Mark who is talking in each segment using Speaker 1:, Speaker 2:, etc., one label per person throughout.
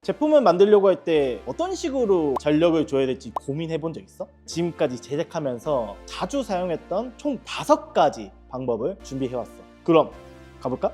Speaker 1: 제품을 만들려고 할 때 어떤 식으로 전력을 줘야 될지 고민해 본 적 있어? 지금까지 제작하면서 자주 사용했던 총 5가지 방법을 준비해 왔어. 그럼 가볼까?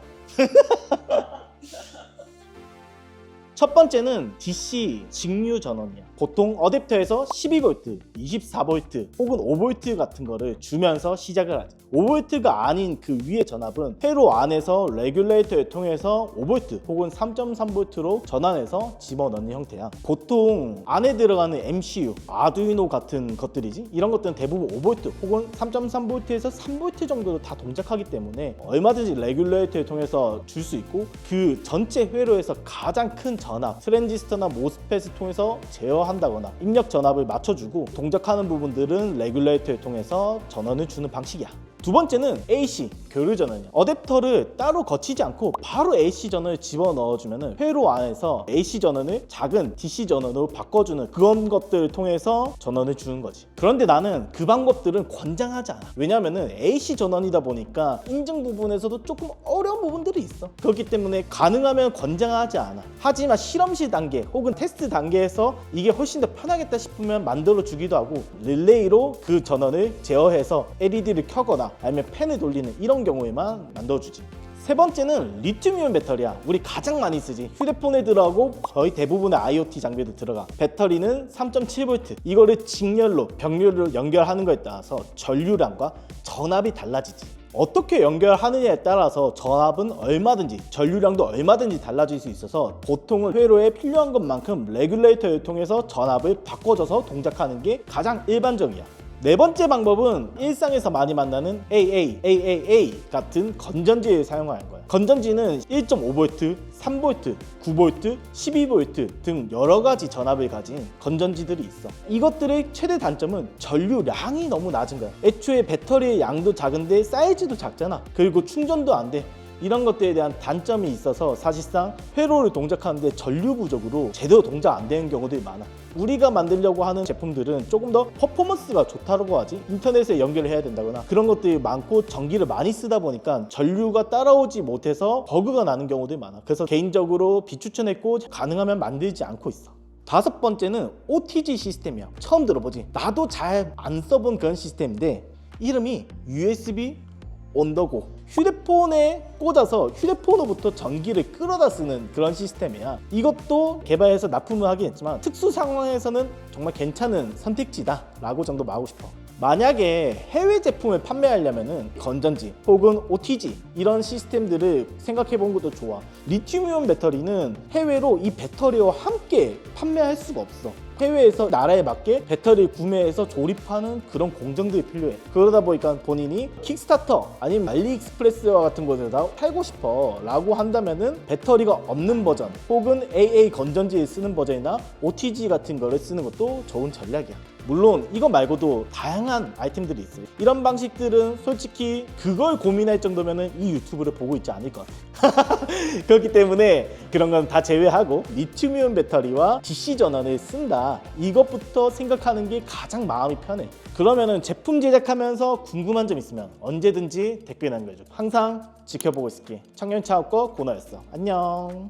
Speaker 1: 첫 번째는 DC 직류 전원이야. 보통 어댑터에서 12V, 24V 혹은 5V 같은 거를 주면서 시작을 하지. 5V가 아닌 그 위의 전압은 회로 안에서 레귤레이터를 통해서 5V 혹은 3.3V로 전환해서 집어넣는 형태야. 보통 안에 들어가는 MCU, 아두이노 같은 것들이지, 이런 것들은 대부분 5V 혹은 3.3V에서 3V 정도로 다 동작하기 때문에 얼마든지 레귤레이터를 통해서 줄 수 있고, 그 전체 회로에서 가장 큰 전압, 트랜지스터나 모스펫을 통해서 제어한다거나 입력 전압을 맞춰주고, 동작하는 부분들은 레귤레이터를 통해서 전원을 주는 방식이야. 두 번째는 AC, 교류 전원이야. 어댑터를 따로 거치지 않고 바로 AC 전원을 집어넣어주면 회로 안에서 AC 전원을 작은 DC 전원으로 바꿔주는 그런 것들을 통해서 전원을 주는 거지. 그런데 나는 그 방법들은 권장하지 않아. 왜냐면은 AC 전원이다 보니까 인증 부분에서도 조금 어려운 부분들이 있어. 그렇기 때문에 가능하면 권장하지 않아. 하지만 실험실 단계 혹은 테스트 단계에서 이게 훨씬 더 편하겠다 싶으면 만들어 주기도 하고, 릴레이로 그 전원을 제어해서 LED를 켜거나 아니면 팬을 돌리는 이런 경우에만 만들어주지. 세 번째는 리튬이온 배터리야. 우리 가장 많이 쓰지. 휴대폰에 들어가고 거의 대부분의 IoT 장비도 들어가. 배터리는 3.7V. 이거를 직렬로, 병렬로 연결하는 거에 따라서 전류량과 전압이 달라지지. 어떻게 연결하느냐에 따라서 전압은 얼마든지, 전류량도 얼마든지 달라질 수 있어서 보통은 회로에 필요한 것만큼 레귤레이터를 통해서 전압을 바꿔줘서 동작하는 게 가장 일반적이야. 네 번째 방법은 일상에서 많이 만나는 AAAAA 같은 건전지를 사용하는 거야. 건전지는 1.5V, 3V, 9V, 12V 등 여러 가지 전압을 가진 건전지들이 있어. 이것들의 최대 단점은 전류량이 너무 낮은 거야. 애초에 배터리의 양도 작은데 사이즈도 작잖아. 그리고 충전도 안 돼. 이런 것들에 대한 단점이 있어서 사실상 회로를 동작하는데 전류 부족으로 제대로 동작 안 되는 경우들이 많아. 우리가 만들려고 하는 제품들은 조금 더 퍼포먼스가 좋다고 하지, 인터넷에 연결을 해야 된다거나 그런 것들이 많고 전기를 많이 쓰다 보니까 전류가 따라오지 못해서 버그가 나는 경우들이 많아. 그래서 개인적으로 비추천했고 가능하면 만들지 않고 있어. 다섯 번째는 OTG 시스템이야. 처음 들어보지? 나도 잘 안 써본 그런 시스템인데 이름이 USB 온더고. 휴대폰에 꽂아서 휴대폰으로부터 전기를 끌어다 쓰는 그런 시스템이야. 이것도 개발해서 납품을 하긴 했지만 특수 상황에서는 정말 괜찮은 선택지다 라고 정도 말하고 싶어. 만약에 해외 제품을 판매하려면 건전지 혹은 OTG 이런 시스템들을 생각해 본 것도 좋아. 리튬이온 배터리는 해외로 이 배터리와 함께 판매할 수가 없어. 해외에서 나라에 맞게 배터리를 구매해서 조립하는 그런 공정들이 필요해. 그러다 보니까 본인이 킥스타터 아니면 알리익스프레스와 같은 곳에다 팔고 싶어 라고 한다면은 배터리가 없는 버전 혹은 AA 건전지를 쓰는 버전이나 OTG 같은 거를 쓰는 것도 좋은 전략이야. 물론 이거 말고도 다양한 아이템들이 있어요. 이런 방식들은 솔직히 그걸 고민할 정도면 이 유튜브를 보고 있지 않을 것 같아. 그렇기 때문에 그런 건 다 제외하고 리튬이온 배터리와 DC 전원을 쓴다, 이것부터 생각하는 게 가장 마음이 편해. 그러면은 제품 제작하면서 궁금한 점 있으면 언제든지 댓글 남겨줘. 항상 지켜보고 있을게. 청년차업거 고너였어. 안녕.